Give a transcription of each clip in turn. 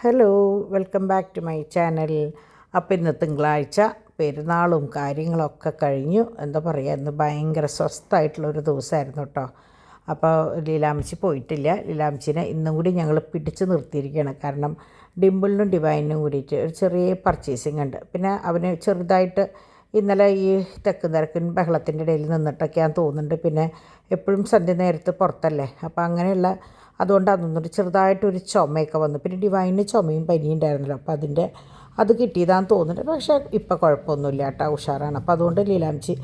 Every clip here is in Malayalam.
Hello, welcome back to my channel. അപ്പോൾ ഇന്ന് തിങ്കളാഴ്ച പെരുന്നാളും കാര്യങ്ങളൊക്കെ കഴിഞ്ഞു. എന്താ പറയുക, ഇന്ന് ഭയങ്കര സ്വസ്ഥമായിട്ടുള്ളൊരു ദിവസമായിരുന്നു കേട്ടോ. അപ്പോൾ ലീലാമ്മച്ചി പോയിട്ടില്ല. ലീലാമ്മച്ചിനെ ഇന്നും കൂടി ഞങ്ങൾ പിടിച്ചു നിർത്തിയിരിക്കുകയാണ്. കാരണം ഡിമ്പിളിനും ഡിവൈനും കൂടിയിട്ട് ഒരു ചെറിയ പർച്ചേസിങ് ഉണ്ട്. പിന്നെ അവന് ചെറുതായിട്ട് ഇന്നലെ ഈ തെക്കും തിരക്കും ബഹളത്തിൻ്റെ ഇടയിൽ നിന്നിട്ടൊക്കെയാണെന്ന് തോന്നുന്നുണ്ട്. പിന്നെ എപ്പോഴും സന്ധ്യ നേരത്ത് പുറത്തല്ലേ, അപ്പോൾ അങ്ങനെയുള്ള അതുകൊണ്ട് അതൊന്നൊരു ചെറുതായിട്ടൊരു ചുമയൊക്കെ വന്നു. പിന്നെ ഡിവൈന് ചുമയും പനിയും ഉണ്ടായിരുന്നല്ലോ, അപ്പോൾ അത് കിട്ടിയതാണെന്ന് തോന്നുന്നുണ്ട്. പക്ഷേ ഇപ്പോൾ കുഴപ്പമൊന്നുമില്ല കേട്ടോ, ഉഷാറാണ്. അപ്പോൾ അതുകൊണ്ട് ലീലാമ്മച്ചി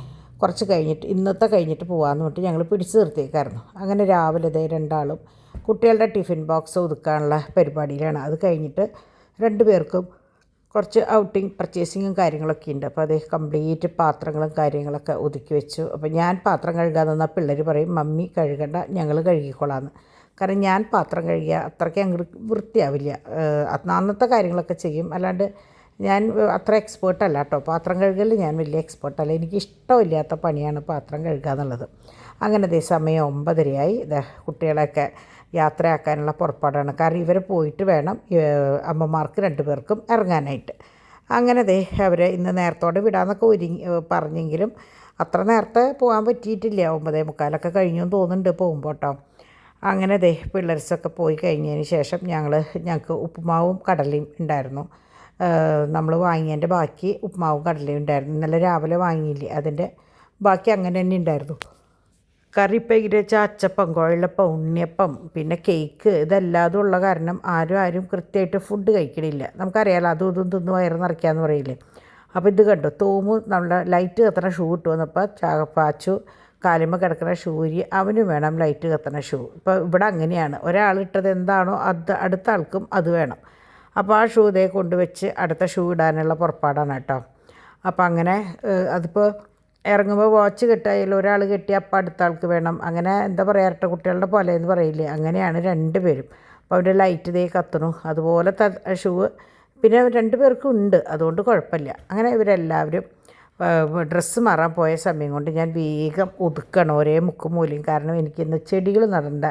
കുറച്ച് കഴിഞ്ഞിട്ട് ഇന്നത്തെ കഴിഞ്ഞിട്ട് പോകാമെന്ന് പറഞ്ഞിട്ട് ഞങ്ങൾ പിടിച്ച് നിർത്തിയേക്കായിരുന്നു. അങ്ങനെ രാവിലെ ദേ രണ്ടാളും കുട്ടികളുടെ ടിഫിൻ ബോക്സ് ഒതുക്കാനുള്ള പരിപാടിയിലാണ്. അത് കഴിഞ്ഞിട്ട് രണ്ടു പേർക്കും കുറച്ച് ഔട്ടിങ് പർച്ചേസിങ്ങും കാര്യങ്ങളൊക്കെ ഉണ്ട്. അപ്പോൾ അതേ കംപ്ലീറ്റ് പാത്രങ്ങളും കാര്യങ്ങളൊക്കെ ഒതുക്കി വെച്ചു. അപ്പോൾ ഞാൻ പാത്രം കഴുകാൻ നിന്നാൽ പിള്ളേർ പറയും മമ്മി കഴുകണ്ട, ഞങ്ങൾ കഴുകിക്കോളാമെന്ന്. കാരണം ഞാൻ പാത്രം കഴുകിയ അത്രയ്ക്ക് അങ്ങോട്ട് വൃത്തിയാവില്ല. അന്നത്തെ കാര്യങ്ങളൊക്കെ ചെയ്യും, അല്ലാണ്ട് ഞാൻ അത്ര എക്സ്പേർട്ടല്ല കേട്ടോ. പാത്രം കഴുകൽ ഞാൻ വലിയ എക്സ്പേർട്ടല്ല. എനിക്ക് ഇഷ്ടമില്ലാത്ത പണിയാണ് പാത്രം കഴുകുക എന്നുള്ളത്. അങ്ങനെ അതേ സമയം 9:30ആയി. കുട്ടികളെയൊക്കെ യാത്രയാക്കാനുള്ള പുറപ്പാടാണ്. കാരണം ഇവരെ പോയിട്ട് വേണം അമ്മമാർക്ക് രണ്ടുപേർക്കും ഇറങ്ങാനായിട്ട്. അങ്ങനെ ദേ അവരെ ഇന്ന് നേരത്തോടെ വിടാമെന്നൊക്കെ പറഞ്ഞെങ്കിലും അത്ര നേരത്തെ പോകാൻ പറ്റിയിട്ടില്ല. 9:45 കഴിഞ്ഞു തോന്നുന്നുണ്ട് പോകുമ്പോൾ കേട്ടോ. അങ്ങനെ ദേ പിള്ളേർസൊക്കെ പോയി കഴിഞ്ഞതിന് ശേഷം ഞങ്ങൾക്ക് ഉപ്പുമാവും കടലയും ഉണ്ടായിരുന്നു. നമ്മൾ വാങ്ങിയതിൻ്റെ ബാക്കി ഉപ്പുമാവും കടലയും ഉണ്ടായിരുന്നു. ഇന്നലെ രാവിലെ വാങ്ങിയില്ലേ, അതിൻ്റെ ബാക്കി അങ്ങനെ തന്നെ ഉണ്ടായിരുന്നു. കറി ഇപ്പം വെച്ചാൽ അച്ചപ്പം, കുഴലപ്പം, ഉണ്ണിയപ്പം, പിന്നെ കേക്ക്, ഇതെല്ലാതും ഉള്ള കാരണം ആരും കൃത്യമായിട്ട് ഫുഡ് കഴിക്കണില്ല. നമുക്കറിയാമല്ലോ, അതും ഇതും തിന്ന് വയറ് നിറയ്ക്കാമെന്ന് പറയില്ലേ. അപ്പോൾ ഇത് കണ്ടു, തോമു നമ്മുടെ ലൈറ്റ് കത്തുന്ന ഷൂ ഇട്ട് വന്നപ്പോൾ പാച്ചു കാലുമ്മ കിടക്കുന്ന ഷൂരി അവന് വേണം ലൈറ്റ് കത്തുന്ന ഷൂ. ഇപ്പോൾ ഇവിടെ അങ്ങനെയാണ്, ഒരാളിട്ടത് എന്താണോ അത് അടുത്ത ആൾക്കും അത് വേണം. അപ്പോൾ ആ ഷൂ ഇതേ കൊണ്ടുവച്ച് അടുത്ത ഷൂ ഇടാനുള്ള പുറപ്പാടാണ് കേട്ടോ. അപ്പോൾ അങ്ങനെ അതിപ്പോൾ ഇറങ്ങുമ്പോൾ വാച്ച് കെട്ടായാലും ഒരാൾ കെട്ടി അപ്പം അടുത്ത ആൾക്ക് വേണം. അങ്ങനെ എന്താ പറയുക, ഇരട്ട കുട്ടികളുടെ പോലെ എന്ന് പറയില്ലേ, അങ്ങനെയാണ് രണ്ടുപേരും. അപ്പോൾ അവരുടെ ലൈറ്റ് ഇതേ കത്തണു. അതുപോലത്തെ ഷൂ പിന്നെ രണ്ടു പേർക്കും ഉണ്ട്, അതുകൊണ്ട് കുഴപ്പമില്ല. അങ്ങനെ ഇവരെല്ലാവരും ഡ്രസ്സ് മാറാൻ പോയ സമയം കൊണ്ട് ഞാൻ വേഗം ഒതുക്കണം ഒരേ മുക്കും മൂലയും. കാരണം എനിക്കിന്ന് ചെടികൾ നടേണ്ട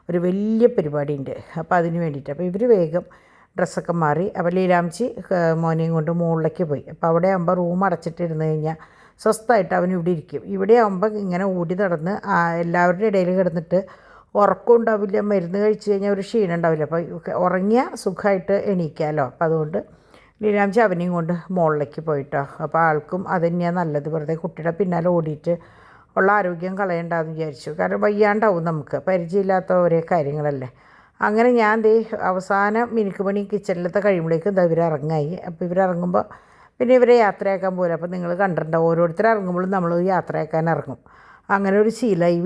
ഒരു വലിയ പരിപാടിയുണ്ട്. അപ്പോൾ അതിന് വേണ്ടിയിട്ട് അപ്പോൾ ഇവർ വേഗം ഡ്രസ്സൊക്കെ മാറി. അപ്പോൾ ലീലാമ്മച്ചി മോനെയും കൊണ്ട് മുകളിലേക്ക് പോയി. അപ്പോൾ അവിടെ ആകുമ്പോൾ റൂം അടച്ചിട്ടിരുന്ന് കഴിഞ്ഞാൽ സ്വസ്ഥമായിട്ട് അവൻ ഇവിടെ ഇരിക്കും. ഇവിടെ ആകുമ്പോൾ ഇങ്ങനെ ഓടി നടന്ന് എല്ലാവരുടെ ഇടയിൽ കിടന്നിട്ട് ഉറക്കം ഉണ്ടാവില്ല. മരുന്ന് കഴിച്ച് കഴിഞ്ഞാൽ ഒരു ക്ഷീണം ഉണ്ടാവില്ല. അപ്പോൾ ഉറങ്ങിയാൽ സുഖമായിട്ട് എണീക്കാമല്ലോ. അപ്പോൾ അതുകൊണ്ട് ലീലാമ്മച്ചി അവനെയും കൊണ്ട് മുകളിലേക്ക് പോയിട്ടോ. അപ്പോൾ ആൾക്കും അത് തന്നെയാണ് നല്ലത്. വെറുതെ കുട്ടിയുടെ പിന്നാലെ ഓടിയിട്ട് ഉള്ള ആരോഗ്യം കളയണ്ടെന്ന് വിചാരിച്ചു. കാരണം വയ്യാണ്ടാവും, നമുക്ക് പരിചയമില്ലാത്ത ഓരോ കാര്യങ്ങളല്ലേ. അങ്ങനെ ഞാൻ ദേ അവസാനം മിനുക്ക് പണി കിച്ചണിലത്തെ കഴിയുമ്പോഴേക്കും എന്താ ഇവരിറങ്ങായി. അപ്പോൾ ഇവരിറങ്ങുമ്പോൾ പിന്നെ ഇവരെ യാത്രയാക്കാൻ പോലും. അപ്പോൾ നിങ്ങൾ കണ്ടിട്ടുണ്ടാവും, ഓരോരുത്തർ ഇറങ്ങുമ്പോഴും നമ്മൾ യാത്രയാക്കാൻ ഇറങ്ങും. അങ്ങനെ ഒരു ശീലമായി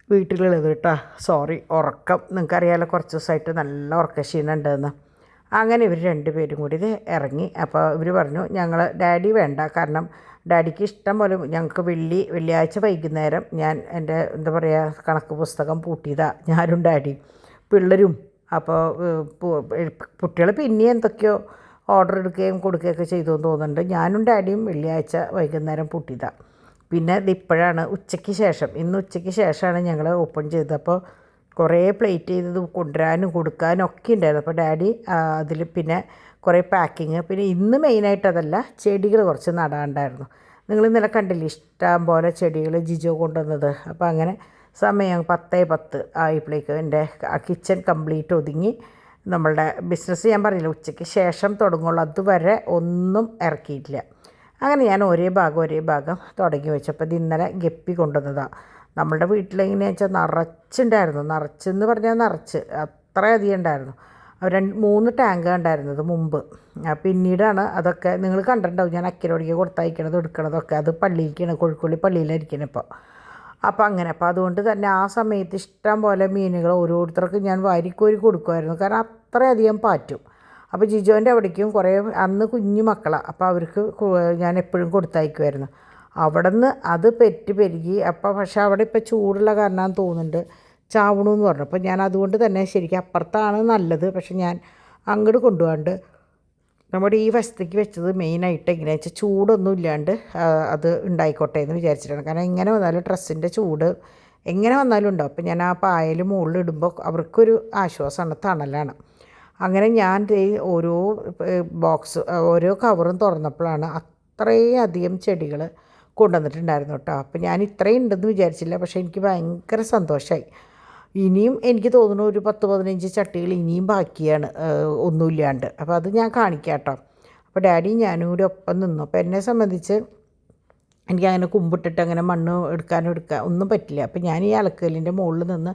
വീട്ടിലുള്ളത് കേട്ടോ. സോറി, ഉറക്കം നിങ്ങൾക്കറിയാമല്ലോ, കുറച്ച് ദിവസമായിട്ട് നല്ല ഉറക്കക്ഷീണം ഉണ്ടെന്ന്. അങ്ങനെ ഇവർ രണ്ടുപേരും കൂടി ഇത് ഇറങ്ങി. അപ്പോൾ ഇവർ പറഞ്ഞു ഡാഡി വേണ്ട, കാരണം ഡാഡിക്ക് ഇഷ്ടം പോലെ ഞങ്ങൾക്ക് വെള്ളിയാഴ്ച വൈകുന്നേരം ഞാൻ എൻ്റെ എന്താ പറയുക കണക്ക് പുസ്തകം പൂട്ടിയതാണ്, ഞാനും ഡാഡിയും പിള്ളേരും. അപ്പോൾ കുട്ടികൾ പിന്നെ എന്തൊക്കെയോ ഓർഡർ എടുക്കുകയും കൊടുക്കുകയൊക്കെ ചെയ്തു എന്ന് തോന്നുന്നുണ്ട്. ഞാനും ഡാഡിയും വെള്ളിയാഴ്ച വൈകുന്നേരം പൂട്ടിയതാണ്. പിന്നെ ഇപ്പോഴാണ് ഉച്ചയ്ക്ക് ശേഷം, ഇന്ന് ഉച്ചയ്ക്ക് ശേഷമാണ് ഞങ്ങൾ ഓപ്പൺ ചെയ്തപ്പോൾ കുറേ പ്ലേറ്റ് ചെയ്തത് കൊണ്ടുവരാനും കൊടുക്കാനും ഒക്കെ ഉണ്ടായിരുന്നു. അപ്പോൾ ഡാഡി അതിൽ പിന്നെ കുറേ പാക്കിങ്, പിന്നെ ഇന്ന് മെയിനായിട്ട് അതല്ല, ചെടികൾ കുറച്ച് നടാണ്ടായിരുന്നു. നിങ്ങൾ ഇന്നലെ കണ്ടില്ലേ, ഇഷ്ടം പോലെ ചെടികൾ ജിജോ കൊണ്ടുവന്നത്. അപ്പോൾ അങ്ങനെ സമയം 10:10 ആയപ്പോഴേക്കും എൻ്റെ കിച്ചൺ കംപ്ലീറ്റ് ഒതുങ്ങി. നമ്മളുടെ ബിസിനസ് ഞാൻ പറഞ്ഞില്ല ഉച്ചയ്ക്ക് ശേഷം തുടങ്ങുള്ളൂ, അതുവരെ ഒന്നും ഇറക്കിയിട്ടില്ല. അങ്ങനെ ഞാൻ ഒരേ ഭാഗം തുടങ്ങി വെച്ചപ്പോൾ ഇത് ഇന്നലെ ഗപ്പി കൊണ്ടുവന്നതാണ്. നമ്മളുടെ വീട്ടിലെങ്ങനെയാണെന്ന് വെച്ചാൽ നിറച്ചുണ്ടായിരുന്നു. നിറച്ചെന്ന് പറഞ്ഞാൽ നിറച്ച് അത്രയധികം ഉണ്ടായിരുന്നു. 3 ടാങ്ക് ഉണ്ടായിരുന്നത് മുമ്പ്. പിന്നീടാണ് അതൊക്കെ നിങ്ങൾ കണ്ടിട്ടുണ്ടാവും, ഞാൻ അക്കിലോടിക്ക് കൊടുത്തയക്കണത് എടുക്കണതൊക്കെ. അത് പള്ളിയിലേക്കാണ്, കോഴിക്കോട് പള്ളിയിലായിരിക്കണം ഇപ്പോൾ. അപ്പോൾ അതുകൊണ്ട് തന്നെ ആ സമയത്ത് ഇഷ്ടം പോലെ മീനുകൾ ഓരോരുത്തർക്കും ഞാൻ വാരിക്കോരി കൊടുക്കുമായിരുന്നു. കാരണം അത്രയധികം പാറ്റും. അപ്പോൾ ജിജോൻ്റെ അവിടേക്കും കുറേ അന്ന് കുഞ്ഞു മക്കളാണ്, അപ്പോൾ അവർക്ക് ഞാൻ എപ്പോഴും കൊടുത്തയക്കുമായിരുന്നു. അവിടെ നിന്ന് അത് പെരുകി. അപ്പോൾ പക്ഷേ അവിടെ ഇപ്പോൾ ചൂടുള്ള കാരണമാണെന്ന് തോന്നുന്നുണ്ട് ചാവണമെന്ന് പറഞ്ഞു. അപ്പോൾ ഞാൻ അതുകൊണ്ട് തന്നെ ശരിക്കും അപ്പുറത്താണ് നല്ലത്, പക്ഷെ ഞാൻ അങ്ങോട്ട് കൊണ്ടുപോകാണ്ട് നമ്മുടെ ഈ വശത്തേക്ക് വെച്ചത് മെയിനായിട്ട് എങ്ങനെയാണെന്ന് വെച്ചാൽ ചൂടൊന്നും ഇല്ലാണ്ട് അത് ഉണ്ടായിക്കോട്ടെ എന്ന് വിചാരിച്ചിട്ടാണ്. കാരണം എങ്ങനെ വന്നാലും ഡ്രസ്സിൻ്റെ ചൂട് എങ്ങനെ വന്നാലും ഉണ്ടാവും. അപ്പോൾ ഞാൻ ആ പായൽ മുകളിൽ ഇടുമ്പോൾ അവർക്കൊരു ആശ്വാസമാണ്, തണലാണ്. അങ്ങനെ ഞാൻ ഓരോ ബോക്സ് ഓരോ കവറും തുറന്നപ്പോഴാണ് അത്രയധികം ചെടികൾ കൊണ്ടുവന്നിട്ടുണ്ടായിരുന്നു കേട്ടോ. അപ്പോൾ ഞാൻ ഇത്രയും ഉണ്ടെന്ന് വിചാരിച്ചില്ല, പക്ഷേ എനിക്ക് ഭയങ്കര സന്തോഷമായി. ഇനിയും എനിക്ക് തോന്നുന്നു ഒരു 10-15 ചട്ടികൾ ഇനിയും ബാക്കിയാണ് ഒന്നുമില്ലാണ്ട്. അപ്പോൾ അത് ഞാൻ കാണിക്കാം കേട്ടോ. അപ്പോൾ ഡാഡി ഞാനും കൂടി ഒപ്പം നിന്നു. അപ്പോൾ എന്നെ സംബന്ധിച്ച് എനിക്കങ്ങനെ കുമ്പിട്ടിട്ട് അങ്ങനെ മണ്ണ് എടുക്കാൻ ഒന്നും പറ്റില്ല. അപ്പോൾ ഞാൻ ഈ അലക്കലിൻ്റെ മുകളിൽ നിന്ന്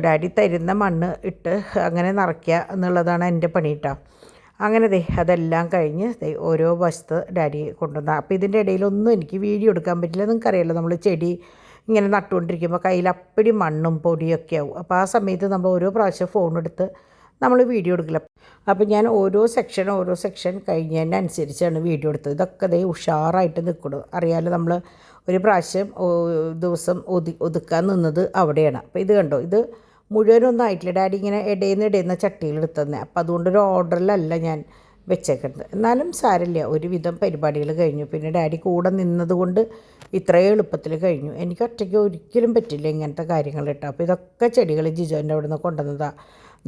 ഡാഡി തരുന്ന മണ്ണ് ഇട്ട് അങ്ങനെ നിറയ്ക്കുക എന്നുള്ളതാണ് എൻ്റെ പണി കേട്ടോ. അങ്ങനെ അതെല്ലാം കഴിഞ്ഞ് ഓരോ വശത്ത് ഡാഡി കൊണ്ടുവന്ന. അപ്പോൾ ഇതിൻ്റെ ഇടയിലൊന്നും എനിക്ക് വീഡിയോ എടുക്കാൻ പറ്റില്ല. നിങ്ങൾക്കറിയാമല്ലോ, നമ്മൾ ചെടി ഇങ്ങനെ നട്ടുകൊണ്ടിരിക്കുമ്പോൾ കയ്യിൽ അപ്പടി മണ്ണും പൊടിയൊക്കെ ആവും. അപ്പോൾ ആ സമയത്ത് നമ്മൾ ഓരോ പ്രാവശ്യം ഫോണെടുത്ത് നമ്മൾ വീഡിയോ എടുക്കില്ല. അപ്പോൾ ഞാൻ ഓരോ സെക്ഷൻ കഴിഞ്ഞതിനനുസരിച്ചാണ് വീഡിയോ എടുത്തത്. ഇതൊക്കെ ഉഷാറായിട്ട് നിൽക്കണം. അറിയാമല്ലോ, നമ്മൾ ഒരു പ്രാവശ്യം ദിവസം ഒതുക്കാൻ നിന്നത് അവിടെയാണ്. അപ്പോൾ ഇത് കണ്ടോ, ഇത് മുഴുവനൊന്നും ആയിട്ടില്ല. ഡാഡി ഇങ്ങനെ ഇടയുന്ന ചട്ടിയിൽ എടുത്തന്നെ. അപ്പോൾ അതുകൊണ്ടൊരു ഓർഡറിലല്ല ഞാൻ വെച്ചേക്കുന്നത്. എന്നാലും സാരമില്ല, ഒരുവിധം പരിപാടികൾ കഴിഞ്ഞു. പിന്നെ ഡാഡി കൂടെ നിന്നതുകൊണ്ട് ഇത്രയും എളുപ്പത്തിൽ കഴിഞ്ഞു. എനിക്ക് ഒറ്റയ്ക്ക് ഒരിക്കലും പറ്റില്ല ഇങ്ങനത്തെ കാര്യങ്ങൾ കേട്ടോ. അപ്പോൾ ഇതൊക്കെ ചെടികൾ ജിജോൻ്റെ അവിടെ നിന്ന് കൊണ്ടുവന്നതാണ്.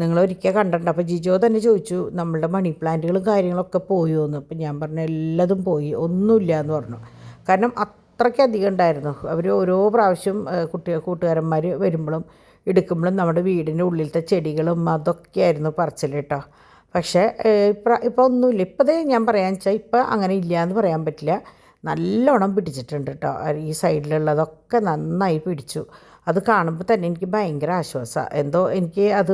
നിങ്ങളൊരിക്കൽ കണ്ടിട്ടുണ്ട്. അപ്പോൾ ജിജോ തന്നെ ചോദിച്ചു നമ്മളുടെ മണി പ്ലാന്റുകളും കാര്യങ്ങളൊക്കെ പോയോ എന്ന്. അപ്പോൾ ഞാൻ പറഞ്ഞു എല്ലതും പോയി, ഒന്നുമില്ല എന്ന് പറഞ്ഞു. കാരണം അത്രയ്ക്കധികം ഉണ്ടായിരുന്നു. അവർ ഓരോ പ്രാവശ്യം കൂട്ടുകാരന്മാർ വരുമ്പോഴും എടുക്കുമ്പോഴും നമ്മുടെ വീടിൻ്റെ ഉള്ളിലത്തെ ചെടികളും അതൊക്കെയായിരുന്നു പറച്ചിൽ കേട്ടോ. പക്ഷേ ഇപ്പോൾ ഒന്നുമില്ല. ഇപ്പോഴേ ഞാൻ പറയാൻ വെച്ചാൽ ഇപ്പം അങ്ങനെ ഇല്ല എന്ന് പറയാൻ പറ്റില്ല. നല്ലോണം പിടിച്ചിട്ടുണ്ട് കേട്ടോ. ഈ സൈഡിലുള്ളതൊക്കെ നന്നായി പിടിച്ചു. അത് കാണുമ്പോൾ തന്നെ എനിക്ക് ഭയങ്കര ആശ്വാസമാണ്. എന്തോ എനിക്ക് അത്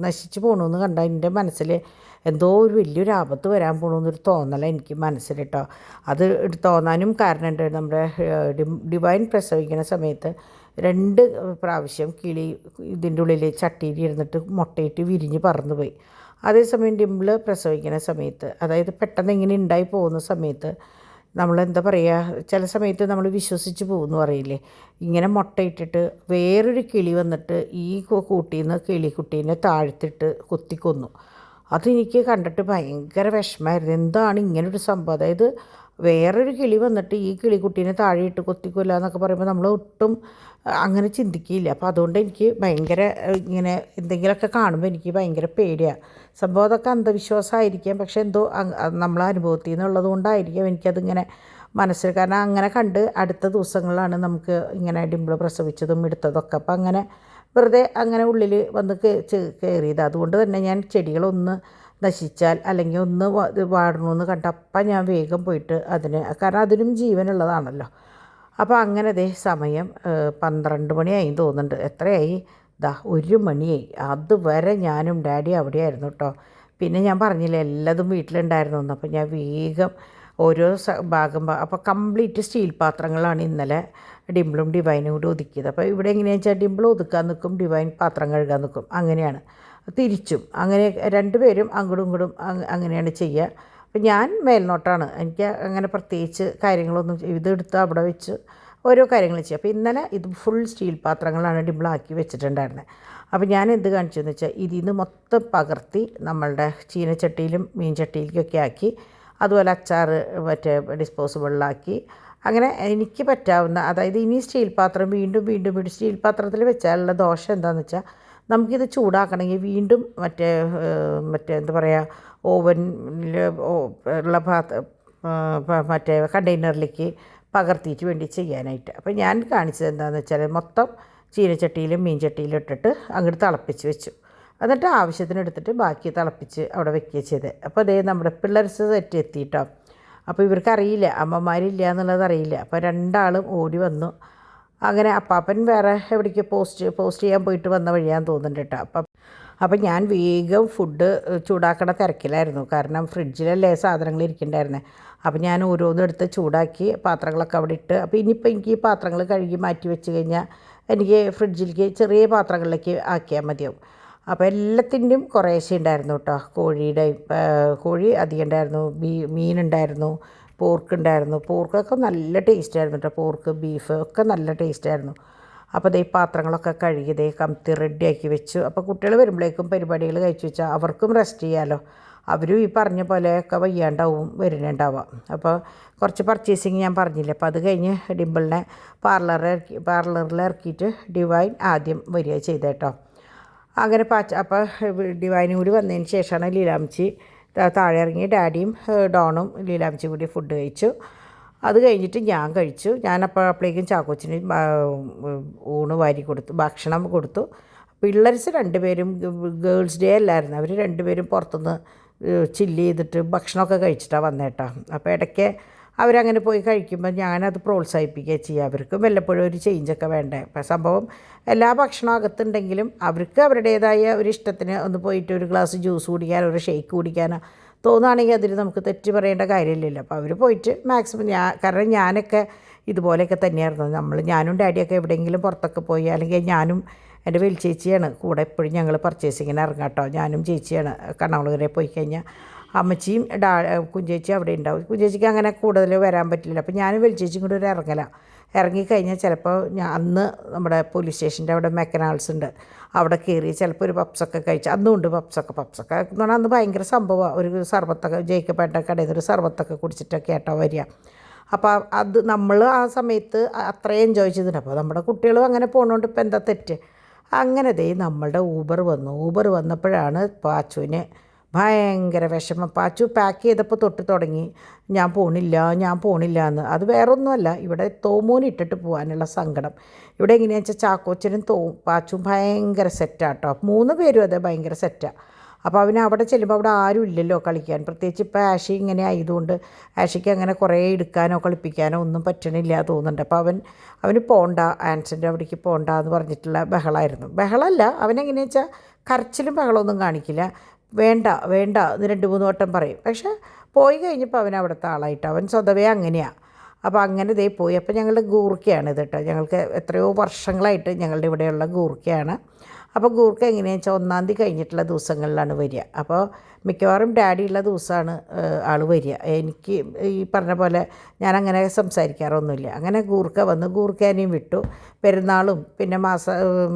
നശിച്ചു പോകണമെന്ന് കണ്ടാൽ എൻ്റെ മനസ്സിൽ എന്തോ ഒരു വലിയൊരു ആപത്ത് വരാൻ പോകണമെന്നൊരു തോന്നല എനിക്ക് മനസ്സിൽ കേട്ടോ. അത് തോന്നാനും കാരണമുണ്ട്. നമ്മുടെ ഡിവൈൻ പ്രസവിക്കുന്ന സമയത്ത് 2 പ്രാവശ്യം കിളി ഇതിൻ്റെ ഉള്ളിൽ ചട്ടിയിൽ ഇരുന്നിട്ട് മുട്ടയിട്ട് വിരിഞ്ഞ് പറന്നു പോയി. അതേസമയം ഡിംപിൾ പ്രസവിക്കുന്ന സമയത്ത്, അതായത് പെട്ടെന്ന് ഇങ്ങനെ ഉണ്ടായി പോകുന്ന സമയത്ത് നമ്മളെന്താ പറയുക, ചില സമയത്ത് നമ്മൾ വിശ്വസിച്ച് പോകുമെന്ന് പറയില്ലേ, ഇങ്ങനെ മുട്ടയിട്ടിട്ട് വേറൊരു കിളി വന്നിട്ട് ഈ കൂട്ടിൽ നിന്ന് കിളിക്കുട്ടീനെ താഴ്ത്തിട്ട് കൊത്തിക്കൊന്നു. അതെനിക്ക് കണ്ടിട്ട് ഭയങ്കര വിഷമമായിരുന്നു. എന്താണ് ഇങ്ങനൊരു സംഭവം? അതായത് വേറൊരു കിളി വന്നിട്ട് ഈ കിളിക്കുട്ടീനെ താഴെയിട്ട് കൊത്തിക്കൊല്ല എന്നൊക്കെ പറയുമ്പോൾ നമ്മൾ ഒട്ടും അങ്ങനെ ചിന്തിക്കില്ല. അപ്പോൾ അതുകൊണ്ട് എനിക്ക് ഭയങ്കര ഇങ്ങനെ എന്തെങ്കിലുമൊക്കെ കാണുമ്പോൾ എനിക്ക് ഭയങ്കര പേടിയാണ്. സംഭവം അതൊക്കെ അന്ധവിശ്വാസമായിരിക്കാം, പക്ഷേ എന്തോ നമ്മളെ അനുഭവത്തിൽ നിന്നുള്ളത് കൊണ്ടായിരിക്കാം എനിക്കതിങ്ങനെ മനസ്സിൽ. കാരണം അങ്ങനെ കണ്ട് അടുത്ത ദിവസങ്ങളിലാണ് നമുക്ക് ഇങ്ങനെ ഡിംപിൾ പ്രസവിച്ചതും എടുത്തതൊക്കെ. അപ്പോൾ അങ്ങനെ വെറുതെ അങ്ങനെ ഉള്ളിൽ വന്ന് കയറിയത്. അതുകൊണ്ട് തന്നെ ഞാൻ ചെടികളൊന്ന് നശിച്ചാൽ അല്ലെങ്കിൽ ഒന്ന് വാടണമെന്ന് കണ്ടപ്പം ഞാൻ വേഗം പോയിട്ട് കാരണം അതിനും ജീവനുള്ളതാണല്ലോ. അപ്പോൾ അങ്ങനെ സമയം 12 മണിയായി തോന്നുന്നുണ്ട്. എത്രയായി? 1 മണിയായി. അതുവരെ ഞാനും ഡാഡി അവിടെയായിരുന്നു കേട്ടോ. പിന്നെ ഞാൻ പറഞ്ഞില്ല എല്ലതും വീട്ടിലുണ്ടായിരുന്നു എന്ന്. അപ്പോൾ ഞാൻ വേഗം ഓരോ ഭാഗം അപ്പോൾ കംപ്ലീറ്റ് സ്റ്റീൽ പാത്രങ്ങളാണ് ഇന്നലെ ഡിംപിളും ഡിവൈനും കൂടി ഒതുക്കിയത്. അപ്പോൾ ഇവിടെ എങ്ങനെയാണെന്ന് വെച്ചാൽ ഡിംപിൾ ഒതുക്കാൻ നിൽക്കും, ഡിവൈൻ പാത്രം കഴുകാൻ നിൽക്കും. അങ്ങനെയാണ് തിരിച്ചും. അങ്ങനെ 2 പേരും അങ്ങോട്ടും ഇങ്ങോട്ടും അങ്ങനെയാണ് ചെയ്യുക. അപ്പം ഞാൻ മേൽനോട്ടാണ്. എനിക്ക് അങ്ങനെ പ്രത്യേകിച്ച് കാര്യങ്ങളൊന്നും ഇതെടുത്ത് അവിടെ വെച്ച് ഓരോ കാര്യങ്ങൾ ചെയ്യുക. അപ്പോൾ ഇന്നലെ ഇത് ഫുൾ സ്റ്റീൽ പാത്രങ്ങളാണ് ഡിംപിളാക്കി വെച്ചിട്ടുണ്ടായിരുന്നത്. അപ്പോൾ ഞാൻ എന്ത് കാണിച്ചതെന്ന് വെച്ചാൽ ഇതിൽ നിന്ന് മൊത്തം പകർത്തി നമ്മളുടെ ചീനച്ചട്ടിയിലും മീൻ ചട്ടിയിലേക്കൊക്കെ ആക്കി, അതുപോലെ അച്ചാർ മറ്റേ ഡിസ്പോസിബിളിലാക്കി, അങ്ങനെ എനിക്ക് പറ്റാവുന്ന, അതായത് ഇനി സ്റ്റീൽ പാത്രം വീണ്ടും സ്റ്റീൽ പാത്രത്തിൽ വെച്ചാലുള്ള ദോഷം എന്താണെന്ന് വെച്ചാൽ നമുക്കിത് ചൂടാക്കണമെങ്കിൽ വീണ്ടും മറ്റേ എന്താ പറയുക, ഓവനിൽ ഉള്ള മറ്റേ കണ്ടെയ്നറിലേക്ക് പകർത്തിയിട്ട് വേണ്ടി ചെയ്യാനായിട്ട്. അപ്പോൾ ഞാൻ കാണിച്ചത് എന്താണെന്ന് വെച്ചാൽ മൊത്തം ചീനച്ചട്ടിയിലും മീൻ ചട്ടിയിലും ഇട്ടിട്ട് അങ്ങോട്ട് തിളപ്പിച്ച് വെച്ചു. എന്നിട്ട് ആവശ്യത്തിന് എടുത്തിട്ട് ബാക്കി തിളപ്പിച്ച് അവിടെ വെക്കുകയും ചെയ്തത്. അപ്പോൾ അതേ നമ്മുടെ പിള്ളേർസ് സെറ്റ് എത്തിയിട്ടോ. അപ്പോൾ ഇവർക്കറിയില്ല, അമ്മമാരില്ല എന്നുള്ളത് അറിയില്ല. അപ്പോൾ 2 ആളും ഓടി വന്നു. അങ്ങനെ അപ്പാപ്പൻ വേറെ എവിടേക്ക് പോസ്റ്റ് ചെയ്യാൻ പോയിട്ട് വന്ന വഴിയാന്ന് തോന്നുന്നുണ്ട് കേട്ടോ. അപ്പം ഞാൻ വേഗം ഫുഡ് ചൂടാക്കണ തിരക്കിലായിരുന്നു. കാരണം ഫ്രിഡ്ജിലല്ലേ സാധനങ്ങൾ ഇരിക്കണ്ടായിരുന്നത്. അപ്പം ഞാൻ ഓരോന്നും എടുത്ത് ചൂടാക്കി പാത്രങ്ങളൊക്കെ അവിടെ ഇട്ട്. അപ്പോൾ ഇനിയിപ്പോൾ എനിക്ക് ഈ പാത്രങ്ങൾ കഴുകി മാറ്റി വെച്ച് കഴിഞ്ഞാൽ എനിക്ക് ഫ്രിഡ്ജിലേക്ക് ചെറിയ പാത്രങ്ങളിലേക്ക് ആക്കിയാൽ മതിയാവും. അപ്പോൾ എല്ലാത്തിൻ്റെയും കുറേശ്ശെ ഉണ്ടായിരുന്നു കേട്ടോ. കോഴി അധികം ഉണ്ടായിരുന്നു, മീനുണ്ടായിരുന്നു, പോർക്കുണ്ടായിരുന്നു. പോർക്കൊക്കെ നല്ല ടേസ്റ്റായിരുന്നു കേട്ടോ. പോർക്ക്, ബീഫ് ഒക്കെ നല്ല ടേസ്റ്റായിരുന്നു. അപ്പോൾ ഈ പാത്രങ്ങളൊക്കെ കഴുകി കമത്തി റെഡിയാക്കി വെച്ചു. അപ്പോൾ കുട്ടികൾ വരുമ്പോഴേക്കും പരിപാടികൾ കഴിച്ചു വെച്ചാൽ അവർക്കും റെസ്റ്റ് ചെയ്യാമല്ലോ. അവരും ഈ പറഞ്ഞ പോലെയൊക്കെ വയ്യാണ്ടാവും വരുന്നുണ്ടാവാം. അപ്പോൾ കുറച്ച് പർച്ചേസിങ് ഞാൻ പറഞ്ഞില്ലേ. അപ്പോൾ അത് കഴിഞ്ഞ് ഡിംപിളിനെ പാർലറിൽ ഇറക്കിയിട്ട് ഡിവൈൻ ആദ്യം വരിക ചെയ്തേട്ടോ. അങ്ങനെ അപ്പോൾ ഡിവൈനും കൂടി വന്നതിന് ശേഷമാണ് ലീലാമ്മച്ചി താഴെ ഇറങ്ങി. ഡാഡിയും ഡോണും ലീലാമ്മച്ചിയും കൂടി ഫുഡ് കഴിച്ചു. അത് കഴിഞ്ഞിട്ട് ഞാൻ കഴിച്ചു. അപ്പോഴേക്കും ചാക്കോച്ചിന് ഊണ് വാരി കൊടുത്തു, ഭക്ഷണം കൊടുത്തു. പിള്ളേർസ് രണ്ടുപേരും ഗേൾസ് ഡേ അല്ലായിരുന്നു, അവർ രണ്ടുപേരും പുറത്തുനിന്ന് ചില്ല് ചെയ്തിട്ട് ഭക്ഷണമൊക്കെ കഴിച്ചിട്ടാണ് വന്നേട്ടോ. അപ്പോൾ ഇടയ്ക്ക് അവരങ്ങനെ പോയി കഴിക്കുമ്പോൾ ഞാനത് പ്രോത്സാഹിപ്പിക്കുക ചെയ്യുക. അവർക്കും വല്ലപ്പോഴും ഒരു ചേഞ്ചൊക്കെ വേണ്ടേ. അപ്പം സംഭവം എല്ലാ ഭക്ഷണം അകത്തുണ്ടെങ്കിലും അവർക്ക് അവരുടേതായ ഒരു ഇഷ്ടത്തിന് ഒന്ന് പോയിട്ട് ഒരു ഗ്ലാസ് ജ്യൂസ് കുടിക്കാനോ ഒരു ഷേക്ക് കുടിക്കാനോ തോന്നുകയാണെങ്കിൽ അതിൽ നമുക്ക് തെറ്റ് പറയേണ്ട കാര്യമില്ലല്ലോ. അപ്പോൾ അവർ പോയിട്ട് മാക്സിമം കാരണം ഞാനൊക്കെ ഇതുപോലെയൊക്കെ തന്നെയായിരുന്നു. ഞാനും ഡാഡിയൊക്കെ എവിടെയെങ്കിലും പുറത്തൊക്കെ പോയി, അല്ലെങ്കിൽ ഞാനും എൻ്റെ ചേച്ചിയാണ് കൂടെ എപ്പോഴും ഞങ്ങൾ പർച്ചേസിങ്ങിന് ഇറങ്ങാം കേട്ടോ. ഞാനും ചേച്ചിയാണ് കണ്ണാകുളങ്ങര പോയി കഴിഞ്ഞാൽ. അമ്മച്ചിയും കുഞ്ചേച്ചി അവിടെ ഉണ്ടാവും. കുഞ്ചേച്ചിക്ക് അങ്ങനെ കൂടുതൽ വരാൻ പറ്റില്ല. അപ്പോൾ ഞാനും ചേച്ചിയും കൂടെ ഒരു ഇറങ്ങിക്കഴിഞ്ഞാൽ ചിലപ്പോൾ അന്ന് നമ്മുടെ പോലീസ് സ്റ്റേഷൻ്റെ അവിടെ മെക്കനാൾസ് ഉണ്ട്, അവിടെ കയറി ചിലപ്പോൾ ഒരു പപ്സൊക്കെ കഴിച്ച്. അന്നും ഉണ്ട് പപ്സൊക്കെ എന്ന് പറഞ്ഞാൽ അന്ന് ഭയങ്കര സംഭവമാണ്. ഒരു സർബത്തൊക്കെ ജയിക്കപ്പെട്ട കടയിൽ നിന്ന് ഒരു സർബത്തൊക്കെ കുടിച്ചിട്ടൊക്കെ ആട്ടോ വരിക. അപ്പോൾ അത് നമ്മൾ ആ സമയത്ത് അത്രയും എൻജോയ് ചെയ്തിട്ടുണ്ട്. അപ്പോൾ നമ്മുടെ കുട്ടികളും അങ്ങനെ പോകുന്നതുകൊണ്ട് ഇപ്പോൾ എന്താ തെറ്റ്. അങ്ങനെ നമ്മളുടെ ഊബർ വന്നപ്പോഴാണ് പാച്ചുവിന് ഭയങ്കര വിഷമം. പാച്ചു പാക്ക് ചെയ്തപ്പോൾ തൊട്ട് തുടങ്ങി ഞാൻ പോണില്ല എന്ന്. അത് വേറൊന്നുമല്ല, ഇവിടെ തോമൂനിട്ടിട്ട് പോകാനുള്ള സങ്കടം. ഇവിടെ എങ്ങനെയാണെന്ന് വെച്ചാൽ ചാക്കോച്ചനും പാച്ചും ഭയങ്കര സെറ്റാട്ടോ. 3 പേരും അതെ ഭയങ്കര സെറ്റാണ്. അപ്പോൾ അവന് അവിടെ ചെല്ലുമ്പോൾ അവിടെ ആരും ഇല്ലല്ലോ കളിക്കാൻ. പ്രത്യേകിച്ച് ഇപ്പോൾ ആഷി ഇങ്ങനെ ആയതുകൊണ്ട് ആഷിക്ക് അങ്ങനെ കുറേ എടുക്കാനോ കളിപ്പിക്കാനോ ഒന്നും പറ്റണില്ല തോന്നുന്നുണ്ട്. അപ്പോൾ അവന് പോകണ്ട, ആൻസിൻ്റെ അവിടേക്ക് പോകണ്ട എന്ന് പറഞ്ഞിട്ടുള്ള ബഹളമായിരുന്നു. ബഹളമല്ല, അവനെങ്ങനെയാണെന്ന് വെച്ചാൽ കരച്ചിലും ബഹളമൊന്നും കാണിക്കില്ല. വേണ്ട എന്ന് 2-3 വട്ടം പറയും. പക്ഷേ പോയി കഴിഞ്ഞപ്പോൾ അവൻ അവിടുത്തെ ആളായിട്ട് അവൻ സ്വതവേ അങ്ങനെയാണ്. അപ്പോൾ അങ്ങനെ പോയി. അപ്പോൾ ഞങ്ങളുടെ ഗൂർക്കയാണിത് കേട്ടോ. ഞങ്ങൾക്ക് എത്രയോ വർഷങ്ങളായിട്ട് ഞങ്ങളുടെ ഇവിടെയുള്ള ഗൂർക്കയാണ്. അപ്പോൾ ഗൂർക്ക എങ്ങനെയാണെന്ന് വെച്ചാൽ 1-ാം തീയതി കഴിഞ്ഞിട്ടുള്ള ദിവസങ്ങളിലാണ് വരിക. അപ്പോൾ മിക്കവാറും ഡാഡി ഉള്ള ദിവസമാണ് ആൾ വരിക. എനിക്ക് ഈ പറഞ്ഞ പോലെ ഞാനങ്ങനെ സംസാരിക്കാറൊന്നുമില്ല. അങ്ങനെ ഗൂർക്ക വന്ന് ഗൂർക്കേനെയും വിട്ടു. പെരുന്നാളും പിന്നെ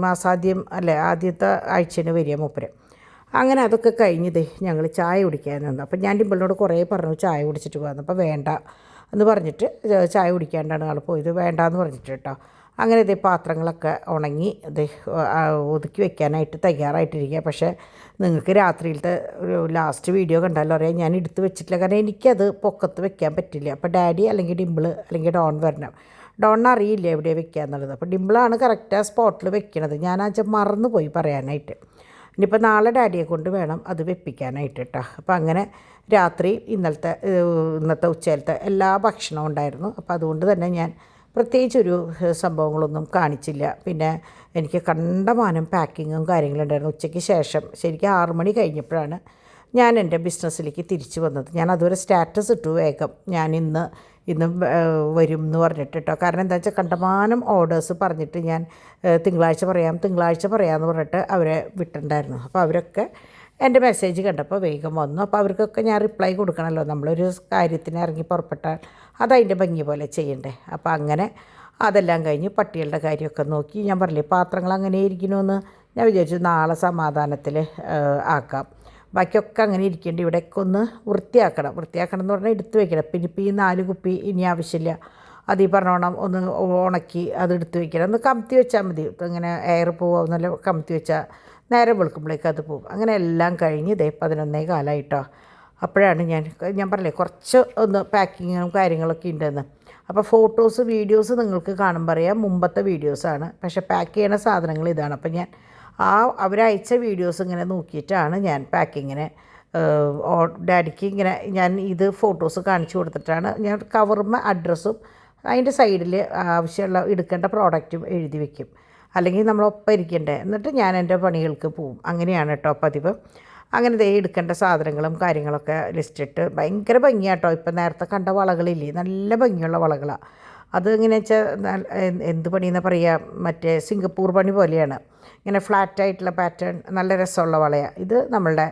മാസാദ്യം ആദ്യത്തെ ആഴ്ചന് വരിക മൂപ്പര്. അങ്ങനെ അതൊക്കെ കഴിഞ്ഞ് ഞങ്ങൾ ചായ കുടിക്കാൻ നിന്നു. അപ്പോൾ ഞാൻ ഡിമ്പിളിനോട് കുറേ പറഞ്ഞു ചായ കുടിച്ചിട്ട് പോകാമെന്ന്. അപ്പോൾ വേണ്ട എന്ന് പറഞ്ഞിട്ട് ചായ കുടിക്കാണ്ടാണ് ആൾ പോയത്. വേണ്ടാന്ന് പറഞ്ഞിട്ട് കേട്ടോ. അങ്ങനെ പാത്രങ്ങളൊക്കെ ഉണങ്ങി ഒതുക്കി വെക്കാനായിട്ട് തയ്യാറായിട്ടിരിക്കുക. പക്ഷേ നിങ്ങൾക്ക് രാത്രിയിലത്തെ ഒരു ലാസ്റ്റ് വീഡിയോ കണ്ടാലും അറിയാം ഞാൻ എടുത്ത് വെച്ചിട്ടില്ല. കാരണം എനിക്കത് പൊക്കത്ത് വെക്കാൻ പറ്റില്ല. അപ്പോൾ ഡാഡി അല്ലെങ്കിൽ ഡിമ്പിൾ അല്ലെങ്കിൽ ഡോൺ വരണം. ഡോണിന് അറിയില്ല എവിടെയാണ് വെക്കുക എന്നുള്ളത്. അപ്പോൾ ഡിമ്പിളാണ് കറക്റ്റ് ആ സ്പോട്ടിൽ വെക്കണത്. ഞാനാച്ചാൽ മറന്നു പോയി പറയാനായിട്ട്. ഇനിയിപ്പോൾ നാളെ ഡാഡിയെ കൊണ്ട് വേണം അത് വെപ്പിക്കാനായിട്ട് കേട്ടോ. അപ്പോൾ അങ്ങനെ രാത്രി ഇന്നത്തെ ഉച്ചയിലത്തെ എല്ലാ ഭക്ഷണവും ഉണ്ടായിരുന്നു. അപ്പോൾ അതുകൊണ്ട് തന്നെ ഞാൻ പ്രത്യേകിച്ചൊരു സംഭവങ്ങളൊന്നും കാണിച്ചില്ല. പിന്നെ എനിക്ക് കണ്ടമാനം പാക്കിങ്ങും കാര്യങ്ങളുണ്ടായിരുന്നു. ഉച്ചയ്ക്ക് ശേഷം ശരിക്കും 6 മണി കഴിഞ്ഞപ്പോഴാണ് ഞാൻ എൻ്റെ ബിസിനസ്സിലേക്ക് തിരിച്ചു വന്നത്. ഞാൻ അതുവരെ സ്റ്റാറ്റസ് ഇട്ടു വേഗം ഞാൻ ഇന്ന് വരും എന്ന് പറഞ്ഞിട്ട് കേട്ടോ. കാരണം എന്താ വെച്ചാൽ കണ്ടമാനം ഓർഡേഴ്സ് പറഞ്ഞിട്ട് ഞാൻ തിങ്കളാഴ്ച പറയാമെന്ന് പറഞ്ഞിട്ട് അവരെ വിട്ടിട്ടുണ്ടായിരുന്നു. അപ്പോൾ അവരൊക്കെ എൻ്റെ മെസ്സേജ് കണ്ടപ്പോൾ വേഗം വന്നു. അപ്പോൾ അവർക്കൊക്കെ ഞാൻ റിപ്ലൈ കൊടുക്കണമല്ലോ. നമ്മളൊരു കാര്യത്തിന് ഇറങ്ങി പുറപ്പെട്ടാൽ അതതിൻ്റെ ഭംഗി പോലെ ചെയ്യണ്ടേ. അപ്പോൾ അങ്ങനെ അതെല്ലാം കഴിഞ്ഞ് പട്ടികളുടെ കാര്യമൊക്കെ നോക്കി. ഞാൻ പറഞ്ഞില്ലേ പാത്രങ്ങൾ അങ്ങനെ ഇരിക്കണമെന്ന് ഞാൻ വിചാരിച്ചു നാളെ സമാധാനത്തിൽ ആക്കാം. ബാക്കിയൊക്കെ അങ്ങനെ ഇരിക്കേണ്ടി ഇവിടെയൊക്കെ ഒന്ന് വൃത്തിയാക്കണം എന്ന് പറഞ്ഞാൽ എടുത്ത് വെക്കണം. പിന്നെ ഇപ്പോൾ ഈ 4 കുപ്പി ഇനി ആവശ്യമില്ല, അത് ഈ പറഞ്ഞോണം ഒന്ന് ഉണക്കി അത് എടുത്ത് വെക്കണം. ഒന്ന് കമത്തി വെച്ചാൽ മതി. ഇങ്ങനെ എയർ പോവുമെന്നല്ല കമത്തി വെച്ചാൽ നേരെ വെളുക്കുമ്പോഴേക്ക് അത് പോകും. അങ്ങനെ എല്ലാം കഴിഞ്ഞ് 11:15 അപ്പോഴാണ് ഞാൻ പറഞ്ഞില്ലേ കുറച്ച് ഒന്ന് പാക്കിങ്ങും കാര്യങ്ങളൊക്കെ ഉണ്ടെന്ന്. അപ്പോൾ ഫോട്ടോസ് വീഡിയോസ് നിങ്ങൾക്ക് കാണുമ്പോൾ അറിയാം മുമ്പത്തെ വീഡിയോസാണ്. പക്ഷേ പാക്ക് ചെയ്യണ സാധനങ്ങൾ ഇതാണ്. അപ്പോൾ ഞാൻ അവരയച്ച വീഡിയോസ് ഇങ്ങനെ നോക്കിയിട്ടാണ് ഞാൻ പാക്കിങ്ങിന് ഡാഡിക്ക് ഇങ്ങനെ ഞാൻ ഇത് ഫോട്ടോസ് കാണിച്ചു കൊടുത്തിട്ടാണ് ഞാൻ കവറും അഡ്രസ്സും അതിൻ്റെ സൈഡിൽ ആവശ്യമുള്ള എടുക്കേണ്ട പ്രോഡക്റ്റും എഴുതി വയ്ക്കും. അല്ലെങ്കിൽ നമ്മളൊപ്പം ഇരിക്കണ്ടേ. എന്നിട്ട് ഞാൻ എൻ്റെ പണികൾക്ക് പോവും. അങ്ങനെയാണ് കേട്ടോ പതിവ്. അങ്ങനെ എടുക്കേണ്ട സാധനങ്ങളും കാര്യങ്ങളൊക്കെ ലിസ്റ്റിട്ട് ഭയങ്കര ഭംഗിയാട്ടോ. ഇപ്പം നേരത്തെ കണ്ട വളകളില്ലേ നല്ല ഭംഗിയുള്ള വളകളാണ്. അത് എങ്ങനെയാ വെച്ചാൽ എന്ത് പണിയെന്ന് പറയുക, മറ്റേ സിംഗപ്പൂർ പണി പോലെയാണ്. ഇങ്ങനെ ഫ്ലാറ്റായിട്ടുള്ള പാറ്റേൺ നല്ല രസമുള്ള വളയാണ്. ഇത് നമ്മളുടെ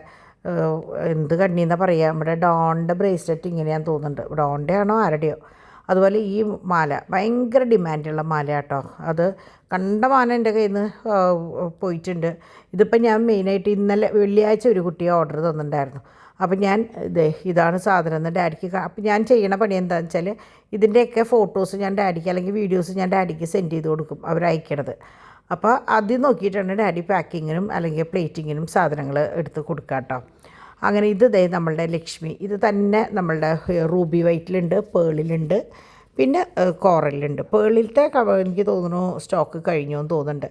എന്ത് കണ്ണിയെന്നാണ് പറയുക, നമ്മുടെ ഡോണിൻ്റെ ബ്രേസ്ലെറ്റ് ഇങ്ങനെയാണെന്ന് തോന്നുന്നുണ്ട്. ഡോണിൻ്റെ ആണോ ആരുടെയോ. അതുപോലെ ഈ മാല ഭയങ്കര ഡിമാൻഡുള്ള മാല കേട്ടോ. അത് കണ്ട മാല എൻ്റെ കയ്യിൽ നിന്ന് പോയിട്ടുണ്ട്. ഇതിപ്പോൾ ഞാൻ മെയിനായിട്ട് ഇന്നലെ വെള്ളിയാഴ്ച ഒരു കുട്ടിയെ ഓർഡർ തന്നിട്ടുണ്ടായിരുന്നു. അപ്പം ഞാൻ ഇതാണ് സാധനം എന്ന് ഡാഡിക്ക്. അപ്പം ഞാൻ ചെയ്യണ പണി എന്താണെന്ന് വെച്ചാൽ ഇതിൻ്റെയൊക്കെ ഫോട്ടോസ് ഞാൻ ഡാഡിക്ക് അല്ലെങ്കിൽ വീഡിയോസ് ഞാൻ ഡാഡിക്ക് സെൻഡ് ചെയ്ത് കൊടുക്കും അവരയക്കണത്. അപ്പോൾ അത് നോക്കിയിട്ടാണ് ഡാഡി പാക്കിങ്ങിനും അല്ലെങ്കിൽ പ്ലേറ്റിങ്ങിനും സാധനങ്ങൾ എടുത്ത് കൊടുക്കുക കേട്ടോ. അങ്ങനെ ഇത് ദേ നമ്മളുടെ ലക്ഷ്മി, ഇത് തന്നെ നമ്മളുടെ റൂബി വൈറ്റിലുണ്ട്, പേളിലുണ്ട്, പിന്നെ കോറലുണ്ട്. പേളിലത്തെ എനിക്ക് തോന്നുന്നു സ്റ്റോക്ക് കഴിഞ്ഞു എന്ന് തോന്നുന്നുണ്ട്.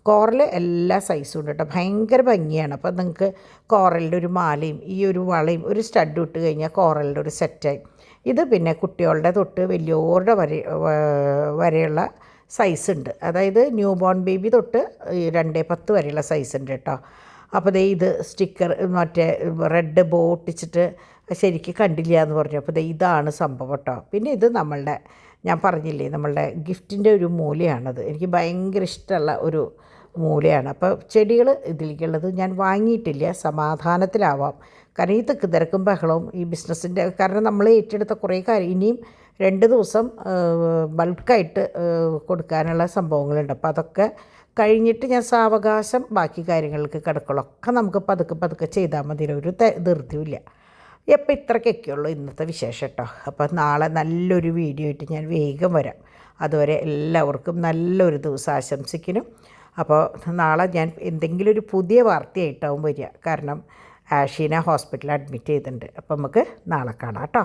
കോറൽ എല്ലാ സൈസും ഉണ്ട് കേട്ടോ, ഭയങ്കര ഭംഗിയാണ്. അപ്പോൾ നിങ്ങൾക്ക് കോറലിൻ്റെ ഒരു മാലയും ഈ ഒരു വളയും ഒരു സ്റ്റഡും ഇട്ട് കഴിഞ്ഞാൽ കോറലിൻ്റെ ഒരു സെറ്റായി. ഇത് പിന്നെ കുട്ടികളുടെ തൊട്ട് വലിയവരുടെ വരെയുള്ള സൈസ് ഉണ്ട്, അതായത് ന്യൂ ബോൺ ബേബി തൊട്ട് 2-10 വരെയുള്ള സൈസ് ഉണ്ട് കേട്ടോ. അപ്പോൾ ദേ ഇത് സ്റ്റിക്കർ മറ്റേ റെഡ് ബോ ഒട്ടിച്ചിട്ട് ശരിക്കും കണ്ടില്ല എന്ന് പറഞ്ഞു. അപ്പോൾ ദേ ഇതാണ് സംഭവം കേട്ടോ. പിന്നെ ഇത് നമ്മളുടെ, ഞാൻ പറഞ്ഞില്ലേ, നമ്മളുടെ ഗിഫ്റ്റിൻ്റെ ഒരു മൂലയാണത്. എനിക്ക് ഭയങ്കര ഇഷ്ടമുള്ള ഒരു മൂലയാണ്. അപ്പോൾ ചെടികൾ ഇതിലേക്കുള്ളത് ഞാൻ വാങ്ങിയിട്ടില്ല, സമാധാനത്തിലാവാം. കാരണം ഈ തിക്ക് തിരക്കും ബഹളവും ഈ ബിസിനസ്സിൻ്റെ, കാരണം നമ്മൾ ഏറ്റെടുത്ത കുറേ കാര്യം ഇനിയും 2 ദിവസം ബൾക്കായിട്ട് കൊടുക്കാനുള്ള സംഭവങ്ങളുണ്ട്. അപ്പോൾ അതൊക്കെ കഴിഞ്ഞിട്ട് ഞാൻ സാവകാശം ബാക്കി കാര്യങ്ങൾക്ക് കിടക്കുള്ളൂ. ഒക്കെ നമുക്ക് പതുക്കെ ചെയ്താൽ മതി, ഒരു ധൃതിയില്ല. എപ്പോൾ ഇത്രയ്ക്കൊക്കെയുള്ളൂ ഇന്നത്തെ വിശേഷം കേട്ടോ. അപ്പോൾ നാളെ നല്ലൊരു വീഡിയോ ആയിട്ട് ഞാൻ വേഗം വരാം. അതുവരെ എല്ലാവർക്കും നല്ലൊരു ദിവസം ആശംസിക്കുന്നു. അപ്പോൾ നാളെ ഞാൻ എന്തെങ്കിലും ഒരു പുതിയ വാർത്തയായിട്ടാവും വരിക, കാരണം ആഷീനെ ഹോസ്പിറ്റലിൽ അഡ്മിറ്റ് ചെയ്തിട്ടുണ്ട്. അപ്പോൾ നമുക്ക് നാളെ കാണാം കേട്ടോ.